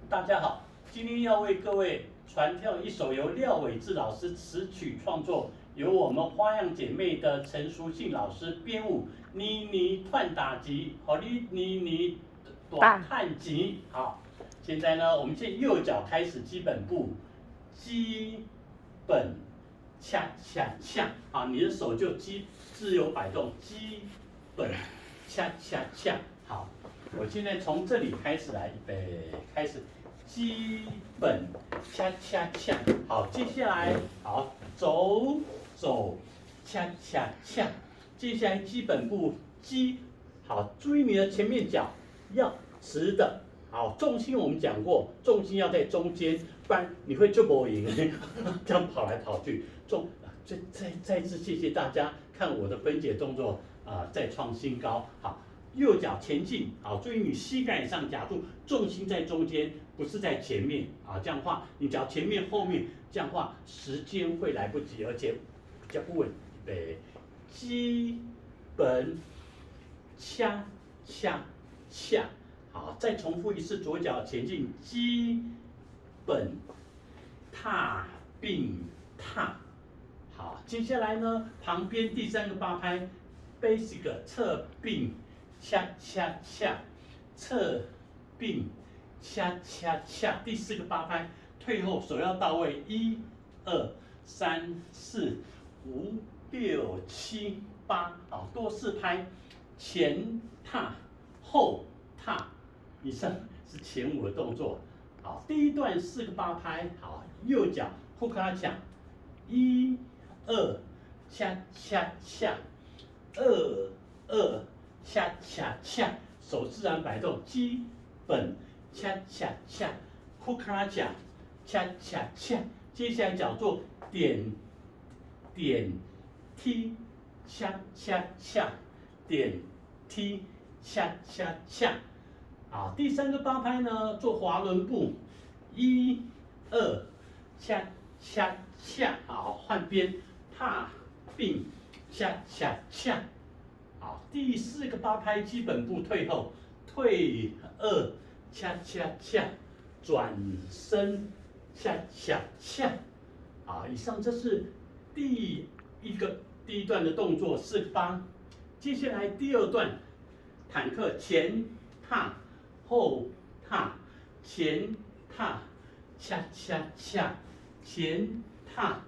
大家好，今天要为各位传跳一首由廖伟志老师词曲创作，由我们花样姐妹的陈淑信老师编舞，妮妮串打击，好你妮妮短探级。好，现在呢，我们先右脚开始基本步，基本恰恰恰，啊，你的手就自由摆动，基本恰恰恰，好。我现在从这里开始来，预备，开始，基本恰恰恰，好，接下来好走走恰恰恰，接下来基本步基，好，注意你的前面脚要直的，好，重心我们讲过，重心要在中间，不然你会就不赢，这样跑来跑去，再次谢谢大家看我的分解动作再创新高，好。右脚前进，好，注意你膝盖上夹住，重心在中间，不是在前面，啊，这样的话你只要前面后面，这样的话时间会来不及，而且比较不稳。预备，基本恰恰恰，好，再重复一次，左脚前进，基本踏并踏，好，接下来呢，旁边第三个八拍 ，basic 侧并。恰恰恰，侧并，恰恰恰，第四个八拍，退后手要到位，1、2、3、4、5、6、7、8，好，多4拍，前踏，后踏，以上是前5的动作，好，第一段4个八拍，好，右脚呼卡拉抢，1、2，恰恰恰，2、2。恰恰恰，手自然摆动，基本恰恰恰，呼卡拉恰，恰恰恰，接下来脚做点踢，恰恰恰，点踢，恰恰恰，好，第三个八拍呢，做滑轮步，1、2，恰恰恰，好，换边，踏并，恰恰恰。好，第4个八拍基本步退后，退2，恰恰恰，转身，恰恰恰。好，以上这是第一段的动作4个8，接下来第2段，坦克前踏后踏，前踏，恰恰恰，前踏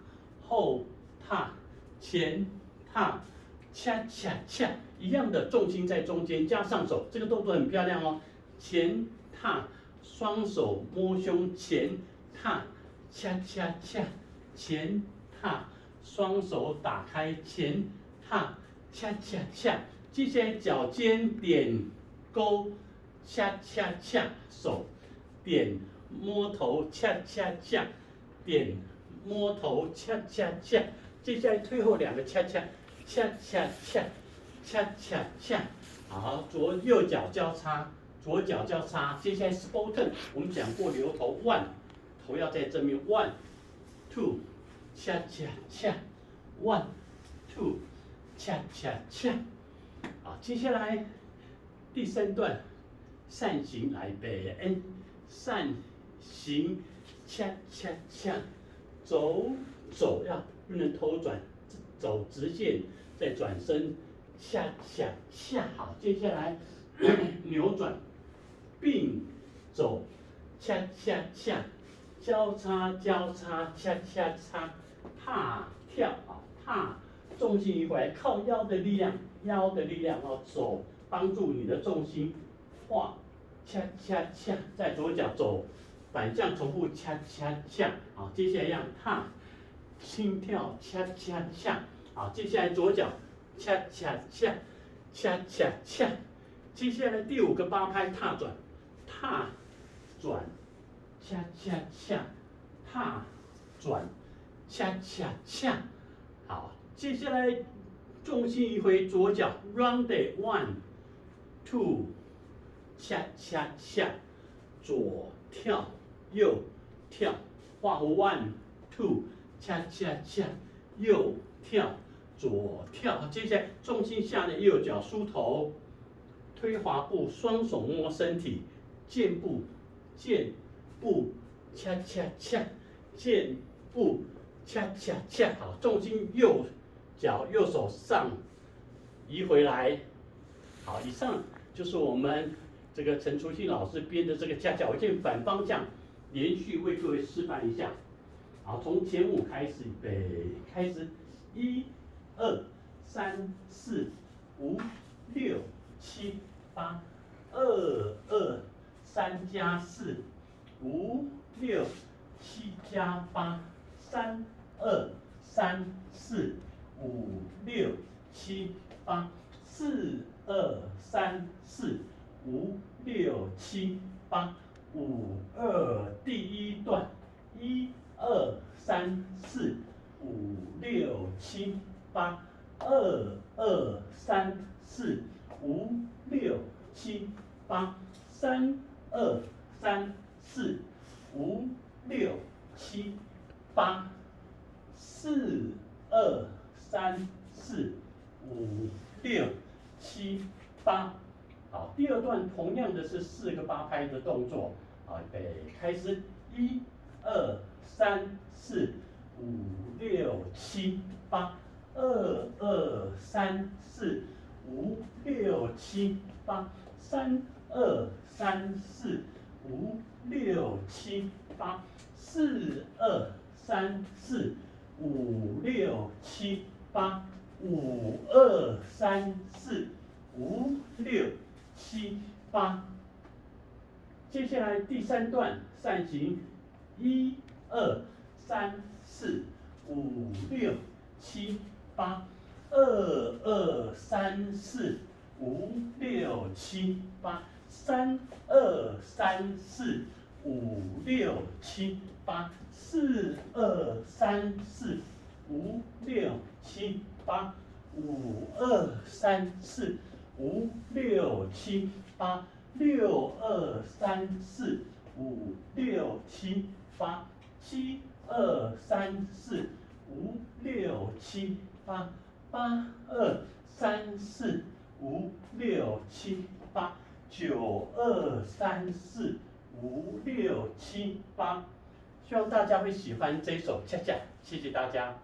后踏，前踏。恰恰恰，一样的重心在中间，加上手，这个动作很漂亮哦。前踏，双手摸胸，前踏，恰恰恰，前踏，双手打开，前踏，恰恰恰。接下来脚尖点勾，恰恰恰，手点摸头，恰恰恰，点摸头，恰恰恰。接下来退后2个恰恰。恰恰恰，恰恰恰，好，右脚交叉，左脚交叉，接下来 sport turn， 我们讲过留头 1， 头要在正面 1、2， 恰恰恰 ，1、2， 恰恰恰，好，接下来第3段扇形来背 N， 扇形，恰恰恰，走要不能头转。走直线，再转身，恰恰恰，好，接下来扭转，并走，恰恰恰，交叉交叉，恰恰恰，踏跳啊，踏，重心移回来，靠腰的力量哦，手帮助你的重心画，恰恰恰，在左脚走，反向重复，恰恰恰，好，接下来一样踏。轻跳恰恰恰，好，接下来左脚恰恰恰，恰恰恰，接下来第5个八拍踏转，踏转，恰恰恰，踏转，恰恰恰，好，接下来重心移回左脚 ，round it 1、2， 恰恰恰，左跳右跳，画弧 1、2。恰恰恰，右跳，左跳，接下来重心下的右脚梳头，推滑步，双手摸身体，箭步，箭步恰恰恰，箭步恰恰恰。好，重心右手上移回来。好，以上就是我们这个陈淑信老师编的这个夹脚剑反方向，连续为各位示范一下。好，从前5开始，预备，开始，1、2、3、4、5、6、7、8，2、2、3加4，5、6、7加8，3、2、3、4、5、6、7、8，4、2、3、4、5、6、7、8，5、2，第1段，1、2、3、4、5、6、7、8，2、2、3、4、5、6、7、8，3、2、3、4、5、6、7、8，4、2、3、4、5、6、7、8。好，第2段同样的是4个8拍的动作。好，预备，开始，1、2、3、4、5、6、7、8，2、2、3、4、5、6、7、8，3、2、3、4、5、6、7、8，4、2、3、4、5、6、7、8，5、2、3、4、5、6、7、8。接下来第3段扇形，1、2、3、4、5、6、7、8，2、2、3、4、5、6、7、8，3、2、3、4、5、6、7、8，4、2、3、4、5、6、7、8，5、2、3、4、5、6、7、8，6、2、3、4、5、6、7、8，7、2、3、4、5、6、7、8，8、2、3、4、5、6、7、8，9、2、3、4、5、6、7、8。希望大家会喜欢这一首恰恰，谢谢大家。